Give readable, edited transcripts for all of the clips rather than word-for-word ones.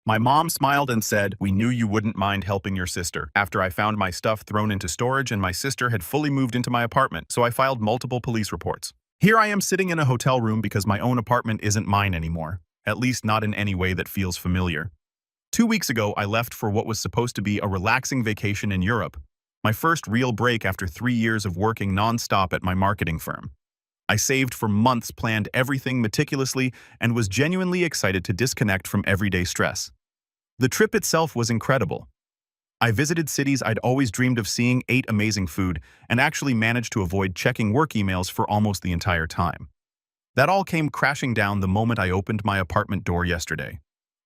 My mom smiled and said, "We knew you wouldn't mind helping your sister," after I found my stuff thrown into storage and my sister had fully moved into my apartment, so I filed multiple police reports. Here I am sitting in a hotel room because my own apartment isn't mine anymore, at least not in any way that feels familiar. 2 weeks ago, I left for what was supposed to be a relaxing vacation in Europe, my first real break after 3 years of working non-stop at my marketing firm. I saved for months, planned everything meticulously, and was genuinely excited to disconnect from everyday stress. The trip itself was incredible. I visited cities I'd always dreamed of seeing, ate amazing food, and actually managed to avoid checking work emails for almost the entire time. That all came crashing down the moment I opened my apartment door yesterday.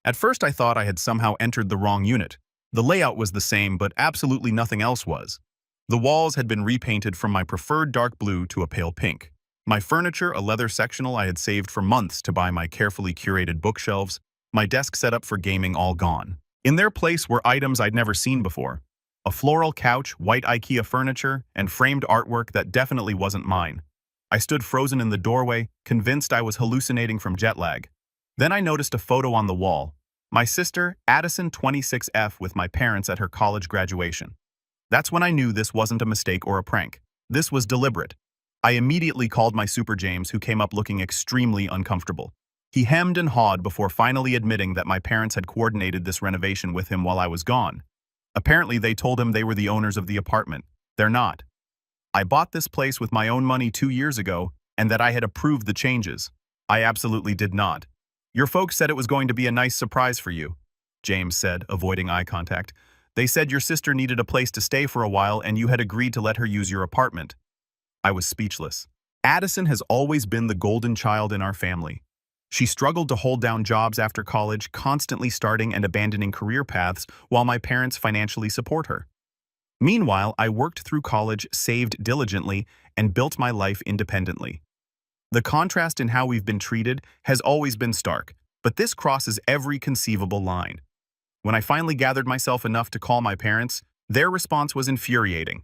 At first I thought I had somehow entered the wrong unit. The layout was the same, but absolutely nothing else was. The walls had been repainted from my preferred dark blue to a pale pink. My furniture, a leather sectional I had saved for months to buy my carefully curated bookshelves, my desk set up for gaming, all gone. In their place were items I'd never seen before. A floral couch, white IKEA furniture, and framed artwork that definitely wasn't mine. I stood frozen in the doorway, convinced I was hallucinating from jet lag. Then I noticed a photo on the wall. My sister, Addison 26F, with my parents at her college graduation. That's when I knew this wasn't a mistake or a prank. This was deliberate. I immediately called my Super James, who came up looking extremely uncomfortable. He hemmed and hawed before finally admitting that my parents had coordinated this renovation with him while I was gone. Apparently, they told him they were the owners of the apartment. They're not. I bought this place with my own money 2 years ago, and that I had approved the changes. I absolutely did not. Your folks said it was going to be a nice surprise for you, James said, avoiding eye contact. They said your sister needed a place to stay for a while and you had agreed to let her use your apartment. I was speechless. Addison has always been the golden child in our family. She struggled to hold down jobs after college, constantly starting and abandoning career paths while my parents financially support her. Meanwhile, I worked through college, saved diligently, and built my life independently. The contrast in how we've been treated has always been stark, but this crosses every conceivable line. When I finally gathered myself enough to call my parents, their response was infuriating.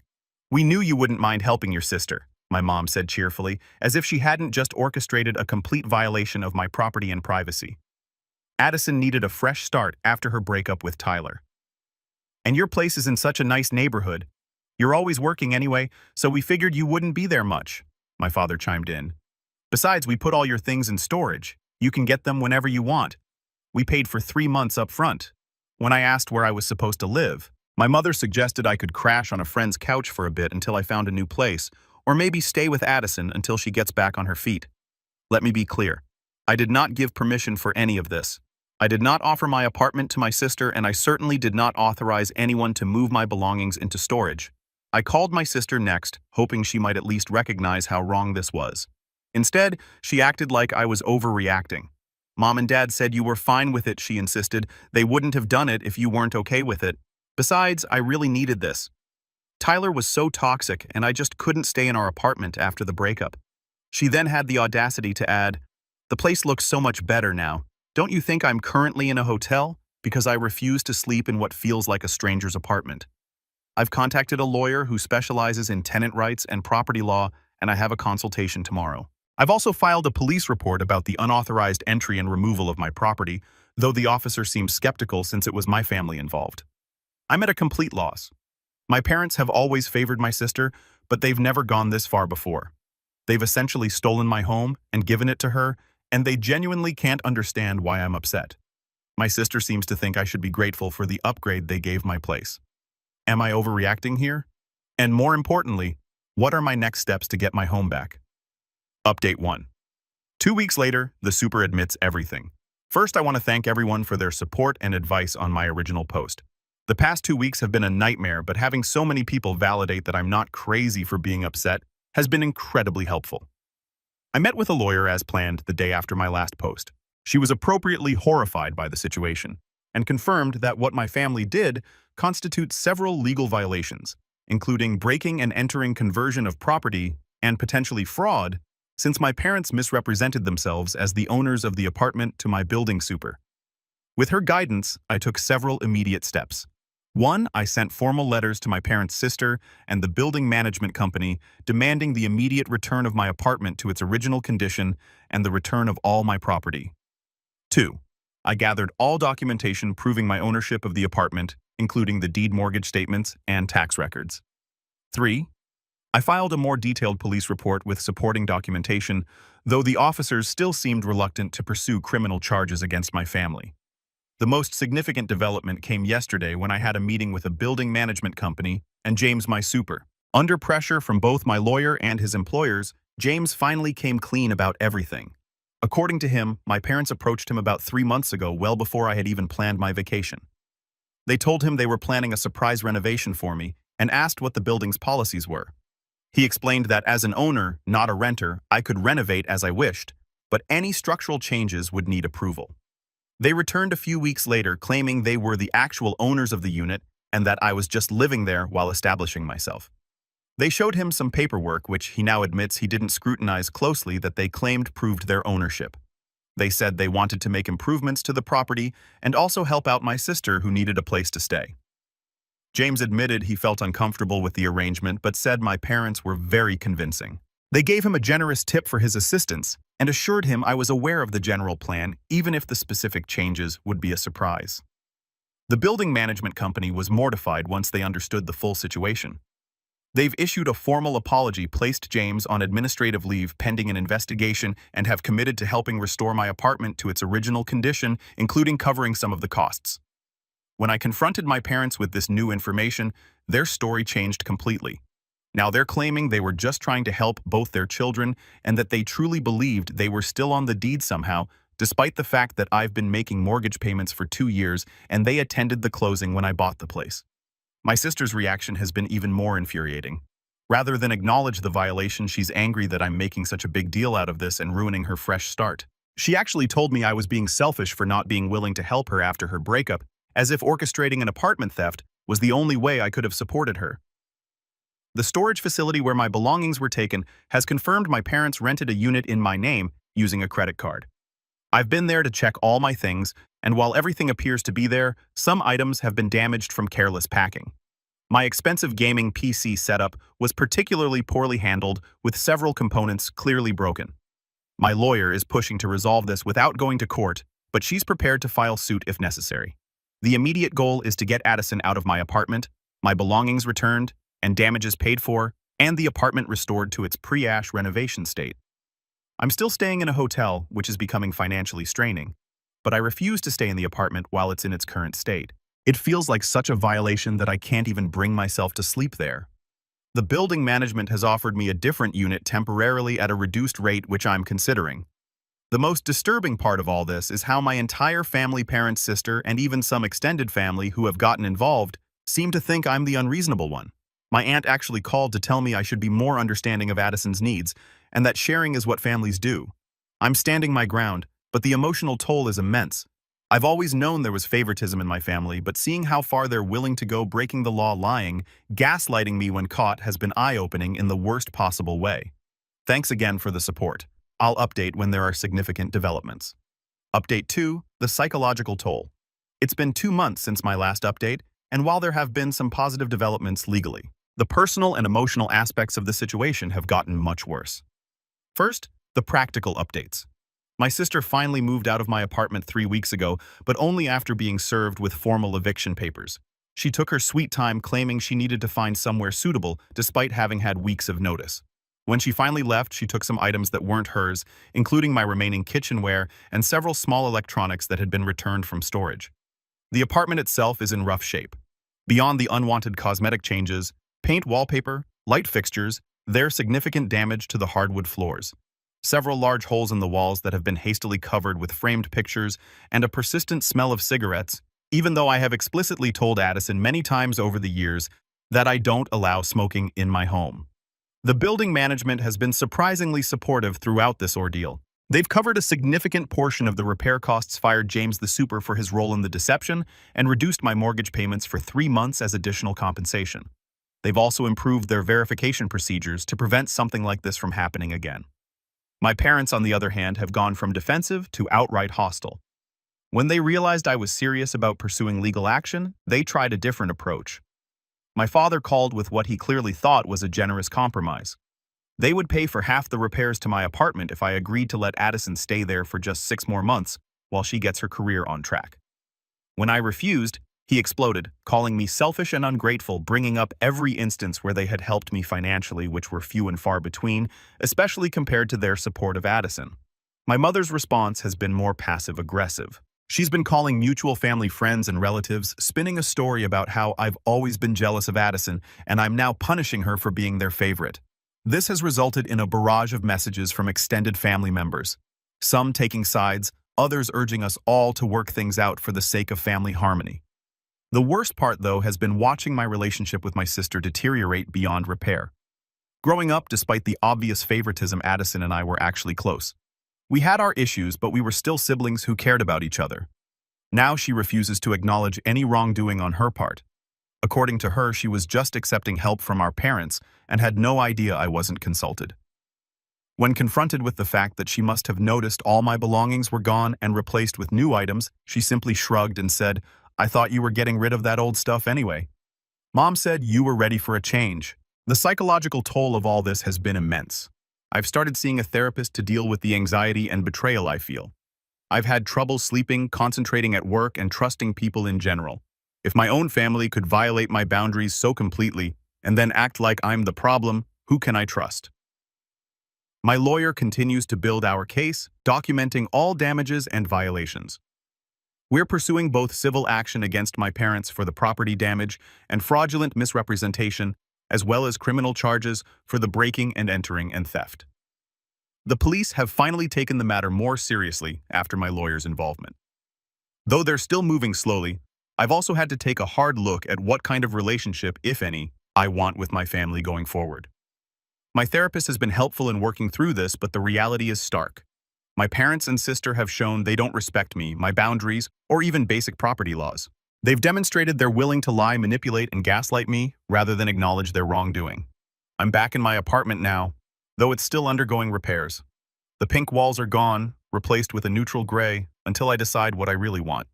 "We knew you wouldn't mind helping your sister," my mom said cheerfully, as if she hadn't just orchestrated a complete violation of my property and privacy. Addison needed a fresh start after her breakup with Tyler. "And your place is in such a nice neighborhood. You're always working anyway, so we figured you wouldn't be there much," my father chimed in. "Besides, we put all your things in storage. You can get them whenever you want. We paid for 3 months up front." When I asked where I was supposed to live, my mother suggested I could crash on a friend's couch for a bit until I found a new place, or maybe stay with Addison until she gets back on her feet. Let me be clear. I did not give permission for any of this. I did not offer my apartment to my sister, and I certainly did not authorize anyone to move my belongings into storage. I called my sister next, hoping she might at least recognize how wrong this was. Instead, she acted like I was overreacting. "Mom and Dad said you were fine with it," she insisted. "They wouldn't have done it if you weren't okay with it. Besides, I really needed this." Tyler was so toxic, and I just couldn't stay in our apartment after the breakup. She then had the audacity to add, "The place looks so much better now. Don't you think I'm currently in a hotel? Because I refuse to sleep in what feels like a stranger's apartment. I've contacted a lawyer who specializes in tenant rights and property law, and I have a consultation tomorrow. I've also filed a police report about the unauthorized entry and removal of my property, though the officer seems skeptical since it was my family involved. I'm at a complete loss. My parents have always favored my sister, but they've never gone this far before. They've essentially stolen my home and given it to her, and they genuinely can't understand why I'm upset. My sister seems to think I should be grateful for the upgrade they gave my place. Am I overreacting here? And more importantly, what are my next steps to get my home back? Update 1. 2 weeks later, the super admits everything. First, I want to thank everyone for their support and advice on my original post. The past 2 weeks have been a nightmare, but having so many people validate that I'm not crazy for being upset has been incredibly helpful. I met with a lawyer as planned the day after my last post. She was appropriately horrified by the situation and confirmed that what my family did constitutes several legal violations, including breaking and entering conversion of property and potentially fraud, since my parents misrepresented themselves as the owners of the apartment to my building super. With her guidance, I took several immediate steps. 1, I sent formal letters to my parents' sister and the building management company demanding the immediate return of my apartment to its original condition and the return of all my property. 2, I gathered all documentation proving my ownership of the apartment, including the deed mortgage statements and tax records. 3. I filed a more detailed police report with supporting documentation, though the officers still seemed reluctant to pursue criminal charges against my family. The most significant development came yesterday when I had a meeting with a building management company and James, my super. Under pressure from both my lawyer and his employers, James finally came clean about everything. According to him, my parents approached him about 3 months ago, well before I had even planned my vacation. They told him they were planning a surprise renovation for me and asked what the building's policies were. He explained that as an owner, not a renter, I could renovate as I wished, but any structural changes would need approval. They returned a few weeks later claiming they were the actual owners of the unit and that I was just living there while establishing myself. They showed him some paperwork which he now admits he didn't scrutinize closely that they claimed proved their ownership. They said they wanted to make improvements to the property and also help out my sister who needed a place to stay. James admitted he felt uncomfortable with the arrangement but said my parents were very convincing. They gave him a generous tip for his assistance and assured him I was aware of the general plan, even if the specific changes would be a surprise. The building management company was mortified once they understood the full situation. They've issued a formal apology, placed James on administrative leave pending an investigation, and have committed to helping restore my apartment to its original condition, including covering some of the costs. When I confronted my parents with this new information, their story changed completely. Now they're claiming they were just trying to help both their children and that they truly believed they were still on the deed somehow, despite the fact that I've been making mortgage payments for 2 years and they attended the closing when I bought the place. My sister's reaction has been even more infuriating. Rather than acknowledge the violation, she's angry that I'm making such a big deal out of this and ruining her fresh start. She actually told me I was being selfish for not being willing to help her after her breakup, as if orchestrating an apartment theft was the only way I could have supported her. The storage facility where my belongings were taken has confirmed my parents rented a unit in my name using a credit card. I've been there to check all my things, and while everything appears to be there, some items have been damaged from careless packing. My expensive gaming PC setup was particularly poorly handled, with several components clearly broken. My lawyer is pushing to resolve this without going to court, but she's prepared to file suit if necessary. The immediate goal is to get Addison out of my apartment, my belongings returned, and damages paid for, and the apartment restored to its pre-Ash renovation state. I'm still staying in a hotel, which is becoming financially straining, but I refuse to stay in the apartment while it's in its current state. It feels like such a violation that I can't even bring myself to sleep there. The building management has offered me a different unit temporarily at a reduced rate, which I'm considering. The most disturbing part of all this is how my entire family, parent, sister, and even some extended family who have gotten involved seem to think I'm the unreasonable one. My aunt actually called to tell me I should be more understanding of Addison's needs, and that sharing is what families do. I'm standing my ground, but the emotional toll is immense. I've always known there was favoritism in my family, but seeing how far they're willing to go breaking the law, lying, gaslighting me when caught has been eye-opening in the worst possible way. Thanks again for the support. I'll update when there are significant developments. Update 2, the psychological toll. It's been 2 months since my last update, and while there have been some positive developments legally, the personal and emotional aspects of the situation have gotten much worse. First, the practical updates. My sister finally moved out of my apartment 3 weeks ago, but only after being served with formal eviction papers. She took her sweet time claiming she needed to find somewhere suitable despite having had weeks of notice. When she finally left, she took some items that weren't hers, including my remaining kitchenware and several small electronics that had been returned from storage. The apartment itself is in rough shape. Beyond the unwanted cosmetic changes, paint, wallpaper, light fixtures, there's significant damage to the hardwood floors. Several large holes in the walls that have been hastily covered with framed pictures, and a persistent smell of cigarettes, even though I have explicitly told Addison many times over the years that I don't allow smoking in my home. The building management has been surprisingly supportive throughout this ordeal. They've covered a significant portion of the repair costs, fired James the super for his role in the deception, and reduced my mortgage payments for 3 months as additional compensation. They've also improved their verification procedures to prevent something like this from happening again. My parents, on the other hand, have gone from defensive to outright hostile. When they realized I was serious about pursuing legal action, they tried a different approach. My father called with what he clearly thought was a generous compromise. They would pay for half the repairs to my apartment if I agreed to let Addison stay there for just 6 more months, while she gets her career on track. When I refused, he exploded, calling me selfish and ungrateful, bringing up every instance where they had helped me financially, which were few and far between, especially compared to their support of Addison. My mother's response has been more passive-aggressive. She's been calling mutual family friends and relatives, spinning a story about how I've always been jealous of Addison and I'm now punishing her for being their favorite. This has resulted in a barrage of messages from extended family members, some taking sides, others urging us all to work things out for the sake of family harmony. The worst part, though, has been watching my relationship with my sister deteriorate beyond repair. Growing up, despite the obvious favoritism, Addison and I were actually close. We had our issues, but we were still siblings who cared about each other. Now she refuses to acknowledge any wrongdoing on her part. According to her, she was just accepting help from our parents and had no idea I wasn't consulted. When confronted with the fact that she must have noticed all my belongings were gone and replaced with new items, she simply shrugged and said, "I thought you were getting rid of that old stuff anyway." Mom said you were ready for a change. The psychological toll of all this has been immense. I've started seeing a therapist to deal with the anxiety and betrayal I feel. I've had trouble sleeping, concentrating at work, and trusting people in general. If my own family could violate my boundaries so completely and then act like I'm the problem, who can I trust? My lawyer continues to build our case, documenting all damages and violations. We're pursuing both civil action against my parents for the property damage and fraudulent misrepresentation, as well as criminal charges for the breaking and entering and theft. The police have finally taken the matter more seriously after my lawyer's involvement. Though they're still moving slowly, I've also had to take a hard look at what kind of relationship, if any, I want with my family going forward. My therapist has been helpful in working through this, but the reality is stark. My parents and sister have shown they don't respect me, my boundaries, or even basic property laws. They've demonstrated they're willing to lie, manipulate, and gaslight me rather than acknowledge their wrongdoing. I'm back in my apartment now, though it's still undergoing repairs. The pink walls are gone, replaced with a neutral gray, until I decide what I really want.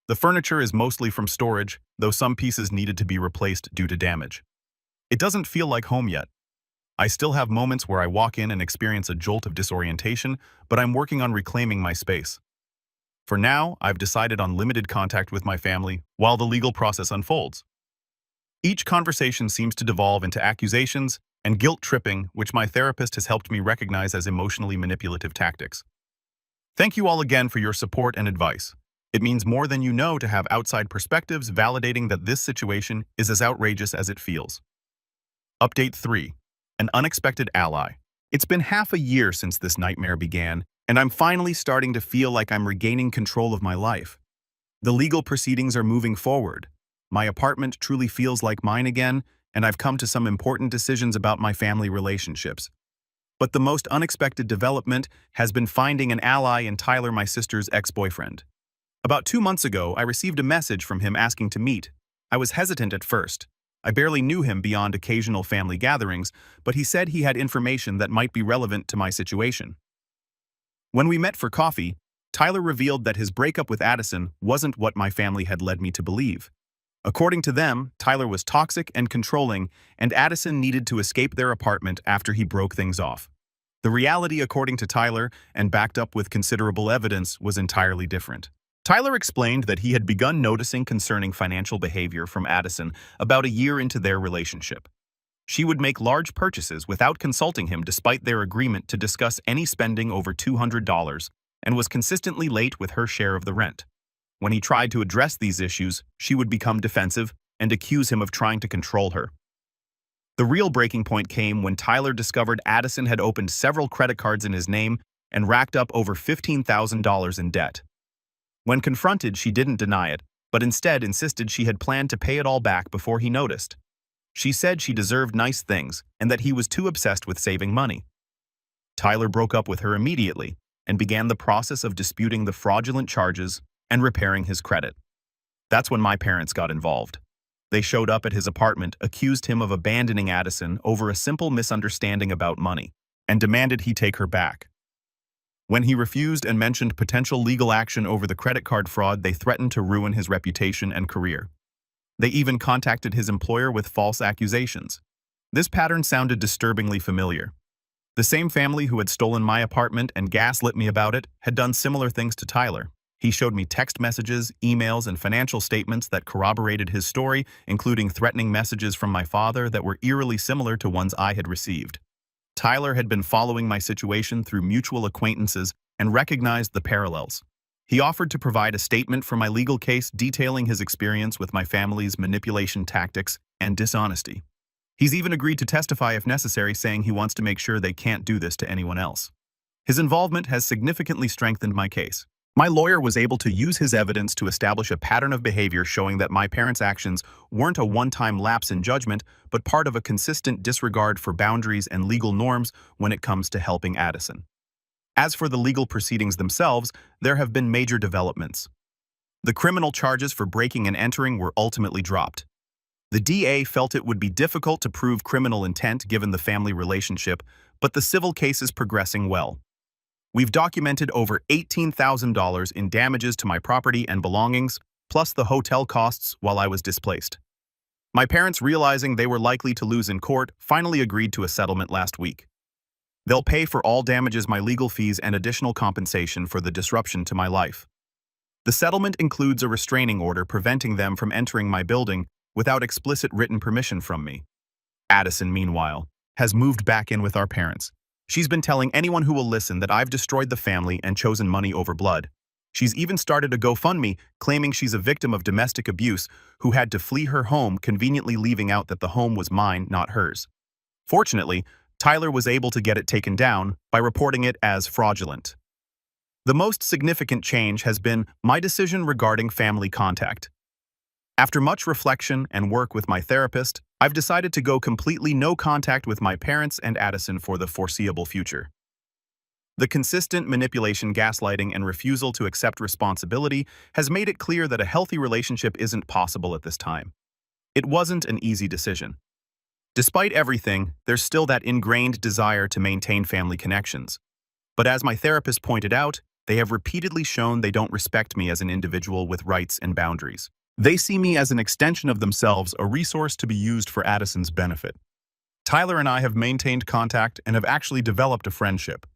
The furniture is mostly from storage, though some pieces needed to be replaced due to damage. It doesn't feel like home yet. I still have moments where I walk in and experience a jolt of disorientation, but I'm working on reclaiming my space. For now, I've decided on limited contact with my family while the legal process unfolds. Each conversation seems to devolve into accusations and guilt-tripping, which my therapist has helped me recognize as emotionally manipulative tactics. Thank you all again for your support and advice. It means more than you know to have outside perspectives validating that this situation is as outrageous as it feels. Update 3. An unexpected ally. It's been half a year since this nightmare began, and I'm finally starting to feel like I'm regaining control of my life. The legal proceedings are moving forward. My apartment truly feels like mine again, and I've come to some important decisions about my family relationships. But the most unexpected development has been finding an ally in Tyler, my sister's ex-boyfriend. About 2 months ago, I received a message from him asking to meet. I was hesitant at first. I barely knew him beyond occasional family gatherings, but he said he had information that might be relevant to my situation. When we met for coffee, Tyler revealed that his breakup with Addison wasn't what my family had led me to believe. According to them, Tyler was toxic and controlling, and Addison needed to escape their apartment after he broke things off. The reality, according to Tyler, and backed up with considerable evidence, was entirely different. Tyler explained that he had begun noticing concerning financial behavior from Addison about a year into their relationship. She would make large purchases without consulting him despite their agreement to discuss any spending over $200, and was consistently late with her share of the rent. When he tried to address these issues, she would become defensive and accuse him of trying to control her. The real breaking point came when Tyler discovered Addison had opened several credit cards in his name and racked up over $15,000 in debt. When confronted, she didn't deny it, but instead insisted she had planned to pay it all back before he noticed. She said she deserved nice things and that he was too obsessed with saving money. Tyler broke up with her immediately and began the process of disputing the fraudulent charges and repairing his credit. That's when my parents got involved. They showed up at his apartment, accused him of abandoning Addison over a simple misunderstanding about money, and demanded he take her back. When he refused and mentioned potential legal action over the credit card fraud, they threatened to ruin his reputation and career. They even contacted his employer with false accusations. This pattern sounded disturbingly familiar. The same family who had stolen my apartment and gaslit me about it had done similar things to Tyler. He showed me text messages, emails, and financial statements that corroborated his story, including threatening messages from my father that were eerily similar to ones I had received. Tyler had been following my situation through mutual acquaintances and recognized the parallels. He offered to provide a statement for my legal case detailing his experience with my family's manipulation tactics and dishonesty. He's even agreed to testify if necessary, saying he wants to make sure they can't do this to anyone else. His involvement has significantly strengthened my case. My lawyer was able to use his evidence to establish a pattern of behavior showing that my parents' actions weren't a one-time lapse in judgment, but part of a consistent disregard for boundaries and legal norms when it comes to helping Addison. As for the legal proceedings themselves, there have been major developments. The criminal charges for breaking and entering were ultimately dropped. The DA felt it would be difficult to prove criminal intent given the family relationship, but the civil case is progressing well. We've documented over $18,000 in damages to my property and belongings, plus the hotel costs while I was displaced. My parents, realizing they were likely to lose in court, finally agreed to a settlement last week. They'll pay for all damages, my legal fees, and additional compensation for the disruption to my life. The settlement includes a restraining order preventing them from entering my building without explicit written permission from me. Addison, meanwhile, has moved back in with our parents. She's been telling anyone who will listen that I've destroyed the family and chosen money over blood. She's even started a GoFundMe, claiming she's a victim of domestic abuse who had to flee her home, conveniently leaving out that the home was mine, not hers. Fortunately, Tyler was able to get it taken down by reporting it as fraudulent. The most significant change has been my decision regarding family contact. After much reflection and work with my therapist, I've decided to go completely no contact with my parents and Addison for the foreseeable future. The consistent manipulation, gaslighting, and refusal to accept responsibility has made it clear that a healthy relationship isn't possible at this time. It wasn't an easy decision. Despite everything, there's still that ingrained desire to maintain family connections. But as my therapist pointed out, they have repeatedly shown they don't respect me as an individual with rights and boundaries. They see me as an extension of themselves, a resource to be used for Addison's benefit. Tyler and I have maintained contact and have actually developed a friendship.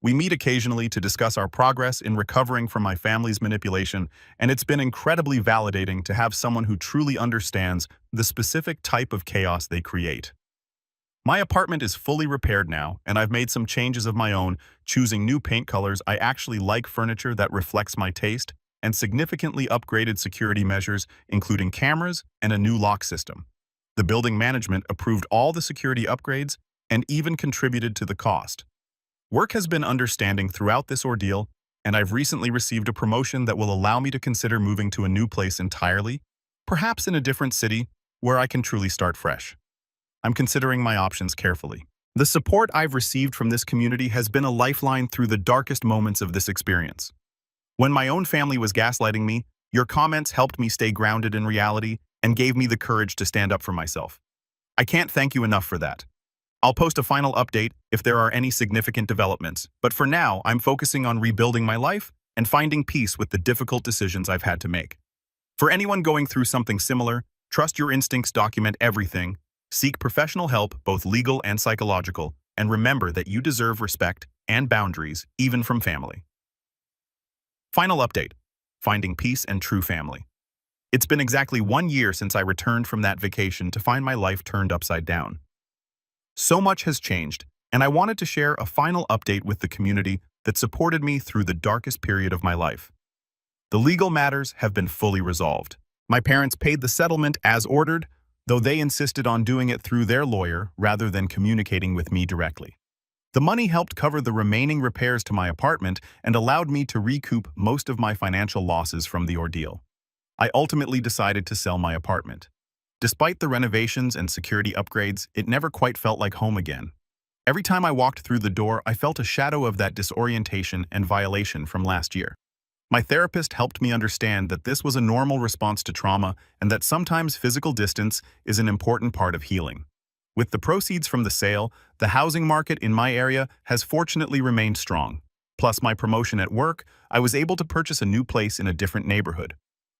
We meet occasionally to discuss our progress in recovering from my family's manipulation, and it's been incredibly validating to have someone who truly understands the specific type of chaos they create. My apartment is fully repaired now, and I've made some changes of my own, choosing new paint colors. I actually like furniture that reflects my taste, and significantly upgraded security measures, including cameras and a new lock system. The building management approved all the security upgrades and even contributed to the cost. Work has been understanding throughout this ordeal, and I've recently received a promotion that will allow me to consider moving to a new place entirely, perhaps in a different city where I can truly start fresh. I'm considering my options carefully. The support I've received from this community has been a lifeline through the darkest moments of this experience. When my own family was gaslighting me, your comments helped me stay grounded in reality and gave me the courage to stand up for myself. I can't thank you enough for that. I'll post a final update if there are any significant developments, but for now, I'm focusing on rebuilding my life and finding peace with the difficult decisions I've had to make. For anyone going through something similar, trust your instincts, document everything, seek professional help, both legal and psychological, and remember that you deserve respect and boundaries, even from family. Final update: finding peace and true family. It's been exactly 1 year since I returned from that vacation to find my life turned upside down. So much has changed, and I wanted to share a final update with the community that supported me through the darkest period of my life. The legal matters have been fully resolved. My parents paid the settlement as ordered, though they insisted on doing it through their lawyer rather than communicating with me directly. The money helped cover the remaining repairs to my apartment and allowed me to recoup most of my financial losses from the ordeal. I ultimately decided to sell my apartment. Despite the renovations and security upgrades, it never quite felt like home again. Every time I walked through the door, I felt a shadow of that disorientation and violation from last year. My therapist helped me understand that this was a normal response to trauma and that sometimes physical distance is an important part of healing. With the proceeds from the sale, the housing market in my area has fortunately remained strong. Plus my promotion at work, I was able to purchase a new place in a different neighborhood.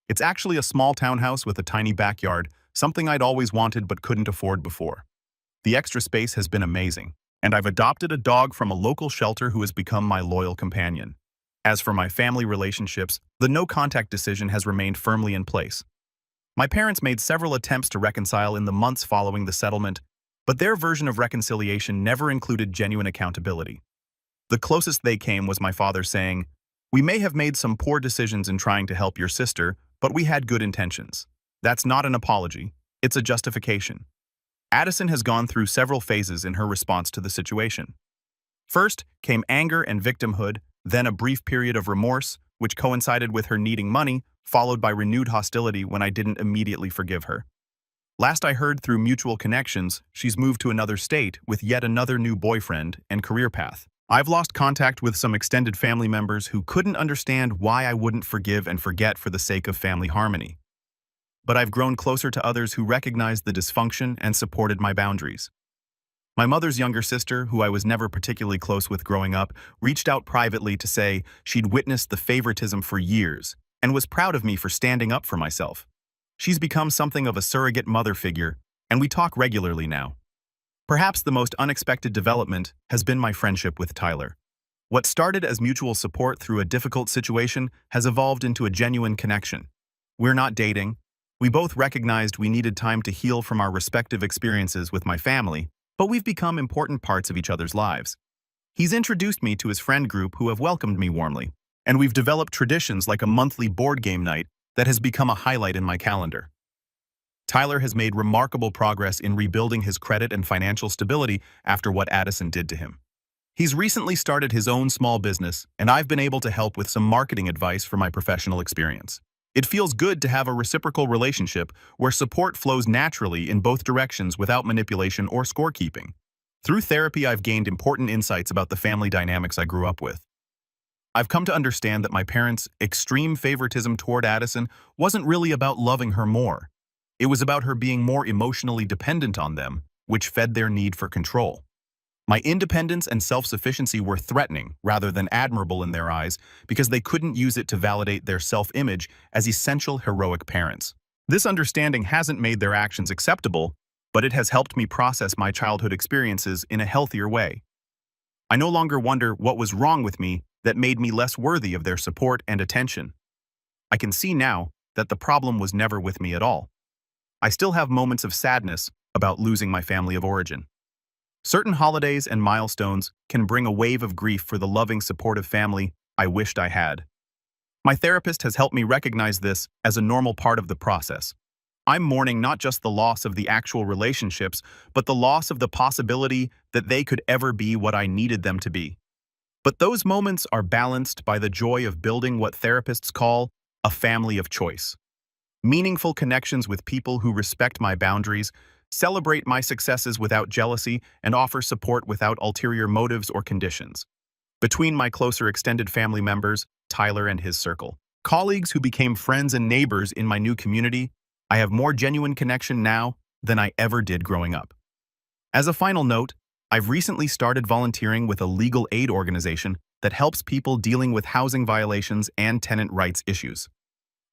It's actually a small townhouse with a tiny backyard, something I'd always wanted but couldn't afford before. The extra space has been amazing, and I've adopted a dog from a local shelter who has become my loyal companion. As for my family relationships, the no-contact decision has remained firmly in place. My parents made several attempts to reconcile in the months following the settlement, but their version of reconciliation never included genuine accountability. The closest they came was my father saying, "We may have made some poor decisions in trying to help your sister, but we had good intentions." That's not an apology, it's a justification. Addison has gone through several phases in her response to the situation. First came anger and victimhood, then a brief period of remorse, which coincided with her needing money, followed by renewed hostility when I didn't immediately forgive her. Last I heard through mutual connections, she's moved to another state with yet another new boyfriend and career path. I've lost contact with some extended family members who couldn't understand why I wouldn't forgive and forget for the sake of family harmony. But I've grown closer to others who recognized the dysfunction and supported my boundaries. My mother's younger sister, who I was never particularly close with growing up, reached out privately to say she'd witnessed the favoritism for years and was proud of me for standing up for myself. She's become something of a surrogate mother figure, and we talk regularly now. Perhaps the most unexpected development has been my friendship with Tyler. What started as mutual support through a difficult situation has evolved into a genuine connection. We're not dating. We both recognized we needed time to heal from our respective experiences with my family, but we've become important parts of each other's lives. He's introduced me to his friend group who have welcomed me warmly, and we've developed traditions like a monthly board game night that has become a highlight in my calendar. Tyler has made remarkable progress in rebuilding his credit and financial stability after what Addison did to him. He's recently started his own small business, and I've been able to help with some marketing advice from my professional experience. It feels good to have a reciprocal relationship where support flows naturally in both directions without manipulation or scorekeeping. Through therapy, I've gained important insights about the family dynamics I grew up with. I've come to understand that my parents' extreme favoritism toward Addison wasn't really about loving her more. It was about her being more emotionally dependent on them, which fed their need for control. My independence and self-sufficiency were threatening rather than admirable in their eyes because they couldn't use it to validate their self-image as essential heroic parents. This understanding hasn't made their actions acceptable, but it has helped me process my childhood experiences in a healthier way. I no longer wonder what was wrong with me that made me less worthy of their support and attention. I can see now that the problem was never with me at all. I still have moments of sadness about losing my family of origin. Certain holidays and milestones can bring a wave of grief for the loving, supportive family I wished I had. My therapist has helped me recognize this as a normal part of the process. I'm mourning not just the loss of the actual relationships, but the loss of the possibility that they could ever be what I needed them to be. But those moments are balanced by the joy of building what therapists call a family of choice. Meaningful connections with people who respect my boundaries, celebrate my successes without jealousy, and offer support without ulterior motives or conditions. Between my closer extended family members, Tyler and his circle, colleagues who became friends and neighbors in my new community, I have more genuine connection now than I ever did growing up. As a final note, I've recently started volunteering with a legal aid organization that helps people dealing with housing violations and tenant rights issues.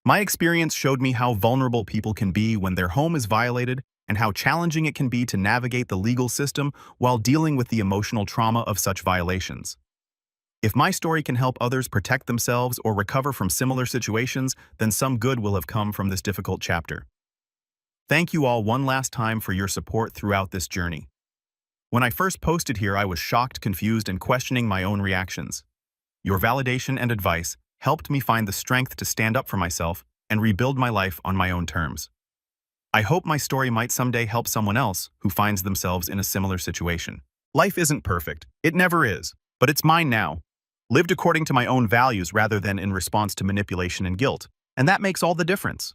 My experience showed me how vulnerable people can be when their home is violated and how challenging it can be to navigate the legal system while dealing with the emotional trauma of such violations. If my story can help others protect themselves or recover from similar situations, then some good will have come from this difficult chapter. Thank you all one last time for your support throughout this journey. When I first posted here, I was shocked, confused, and questioning my own reactions. Your validation and advice helped me find the strength to stand up for myself and rebuild my life on my own terms. I hope my story might someday help someone else who finds themselves in a similar situation. Life isn't perfect. It never is. But it's mine now. Lived according to my own values rather than in response to manipulation and guilt. And that makes all the difference.